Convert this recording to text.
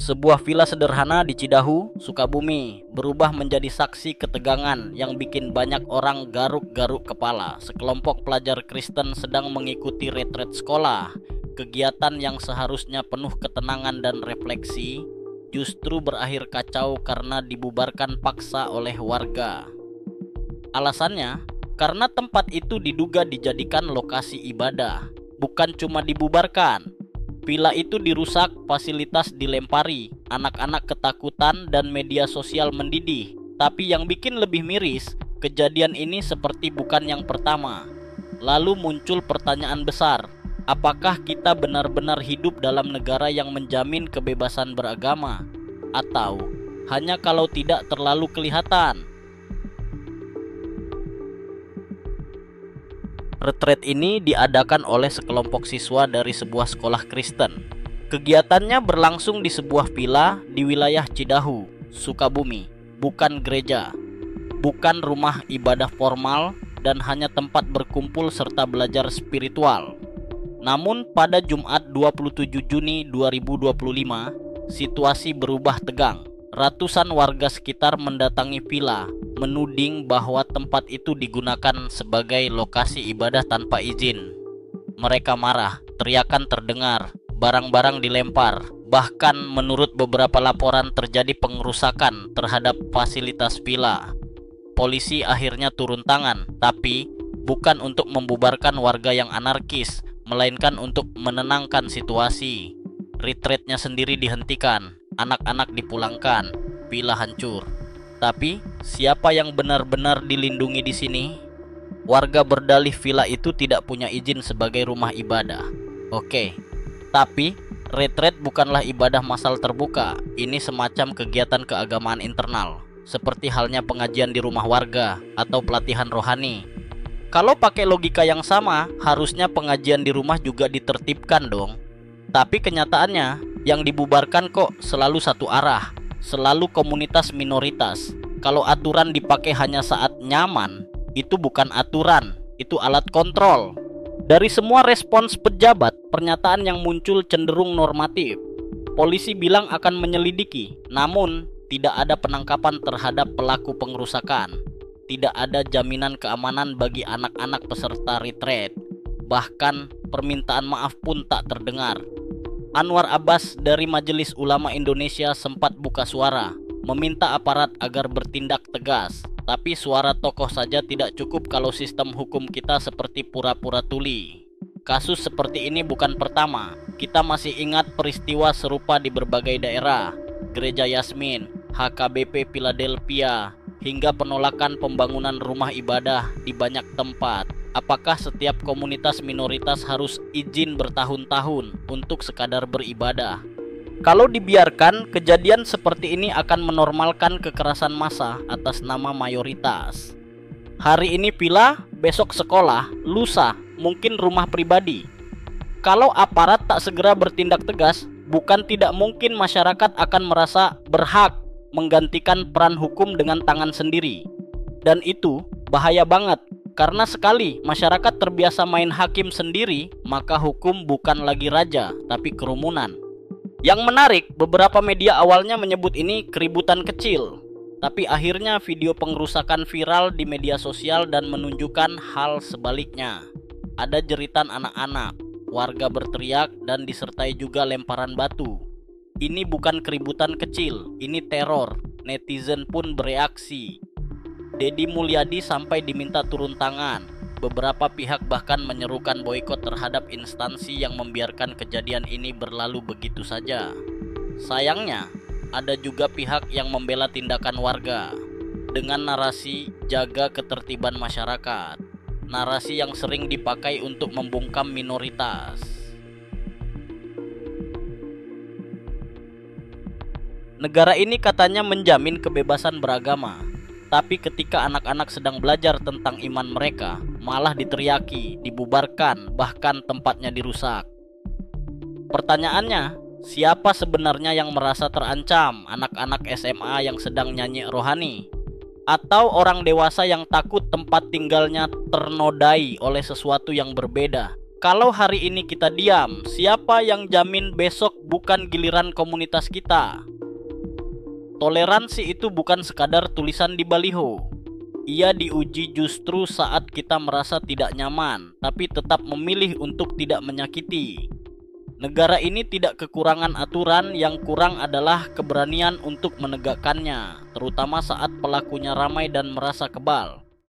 Sebuah villa sederhana di Cidahu, Sukabumi, berubah menjadi saksi ketegangan yang bikin banyak orang garuk-garuk kepala. Sekelompok pelajar Kristen sedang mengikuti retret sekolah. Kegiatan yang seharusnya penuh ketenangan dan refleksi justru berakhir kacau karena dibubarkan paksa oleh warga. Alasannya, karena tempat itu diduga dijadikan lokasi ibadah. Bukan cuma dibubarkan, villa itu dirusak, fasilitas dilempari, anak-anak ketakutan dan media sosial mendidih. Tapi yang bikin lebih miris, kejadian ini seperti bukan yang pertama. Lalu muncul pertanyaan besar, apakah kita benar-benar hidup dalam negara yang menjamin kebebasan beragama? Atau hanya kalau tidak terlalu kelihatan? Retret ini diadakan oleh sekelompok siswa dari sebuah sekolah Kristen. Kegiatannya berlangsung di sebuah villa di wilayah Cidahu, Sukabumi. Bukan gereja, bukan rumah ibadah formal, dan hanya tempat berkumpul serta belajar spiritual. Namun pada Jumat 27 Juni 2025, situasi berubah tegang. Ratusan warga sekitar mendatangi villa, menuding bahwa tempat itu digunakan sebagai lokasi ibadah tanpa izin. Mereka marah, teriakan terdengar, barang-barang dilempar. Bahkan menurut beberapa laporan terjadi pengerusakan terhadap fasilitas villa. Polisi akhirnya turun tangan, tapi bukan untuk membubarkan warga yang anarkis, melainkan untuk menenangkan situasi. Retreatnya sendiri dihentikan, anak-anak dipulangkan, villa hancur. Tapi siapa yang benar-benar dilindungi di sini? Warga berdalih villa itu tidak punya izin sebagai rumah ibadah. Oke, tapi retreat bukanlah ibadah massal terbuka. Ini semacam kegiatan keagamaan internal, seperti halnya pengajian di rumah warga atau pelatihan rohani. Kalau pakai logika yang sama, harusnya pengajian di rumah juga ditertibkan dong. Tapi kenyataannya, yang dibubarkan kok selalu satu arah, selalu komunitas minoritas. Kalau aturan dipakai hanya saat nyaman, itu bukan aturan, itu alat kontrol. Dari semua respons pejabat, pernyataan yang muncul cenderung normatif. Polisi bilang akan menyelidiki, namun tidak ada penangkapan terhadap pelaku pengerusakan. Tidak ada jaminan keamanan bagi anak-anak peserta retreat. Bahkan permintaan maaf pun tak terdengar. Anwar Abbas dari Majelis Ulama Indonesia sempat buka suara, meminta aparat agar bertindak tegas. Tapi suara tokoh saja tidak cukup kalau sistem hukum kita seperti pura-pura tuli. Kasus seperti ini bukan pertama. Kita masih ingat peristiwa serupa di berbagai daerah. Gereja Yasmin, HKBP Philadelphia, hingga penolakan pembangunan rumah ibadah di banyak tempat. Apakah setiap komunitas minoritas harus izin bertahun-tahun untuk sekadar beribadah? Kalau dibiarkan, kejadian seperti ini akan menormalkan kekerasan massa atas nama mayoritas. Hari ini villa, besok sekolah, lusa mungkin rumah pribadi. Kalau aparat tak segera bertindak tegas, bukan tidak mungkin masyarakat akan merasa berhak menggantikan peran hukum dengan tangan sendiri. Dan itu bahaya banget. Karena sekali masyarakat terbiasa main hakim sendiri, maka hukum bukan lagi raja, tapi kerumunan. Yang menarik, beberapa media awalnya menyebut ini keributan kecil. Tapi akhirnya video pengerusakan viral di media sosial dan menunjukkan hal sebaliknya. Ada jeritan anak-anak, warga berteriak, dan disertai juga lemparan batu. Ini bukan keributan kecil, ini teror. Netizen pun bereaksi. Deddy Mulyadi sampai diminta turun tangan. Beberapa pihak bahkan menyerukan boikot terhadap instansi yang membiarkan kejadian ini berlalu begitu saja. Sayangnya, ada juga pihak yang membela tindakan warga dengan narasi jaga ketertiban masyarakat. Narasi yang sering dipakai untuk membungkam minoritas. Negara ini katanya menjamin kebebasan beragama. Tapi ketika anak-anak sedang belajar tentang iman mereka, malah diteriaki, dibubarkan, bahkan tempatnya dirusak. Pertanyaannya, siapa sebenarnya yang merasa terancam? Anak-anak SMA yang sedang nyanyi rohani? Atau orang dewasa yang takut tempat tinggalnya ternodai oleh sesuatu yang berbeda? Kalau hari ini kita diam, siapa yang jamin besok bukan giliran komunitas kita? Toleransi itu bukan sekadar tulisan di baliho. Ia diuji justru saat kita merasa tidak nyaman, tapi tetap memilih untuk tidak menyakiti. Negara ini tidak kekurangan aturan, yang kurang adalah keberanian untuk menegakkannya, terutama saat pelakunya ramai dan merasa kebal.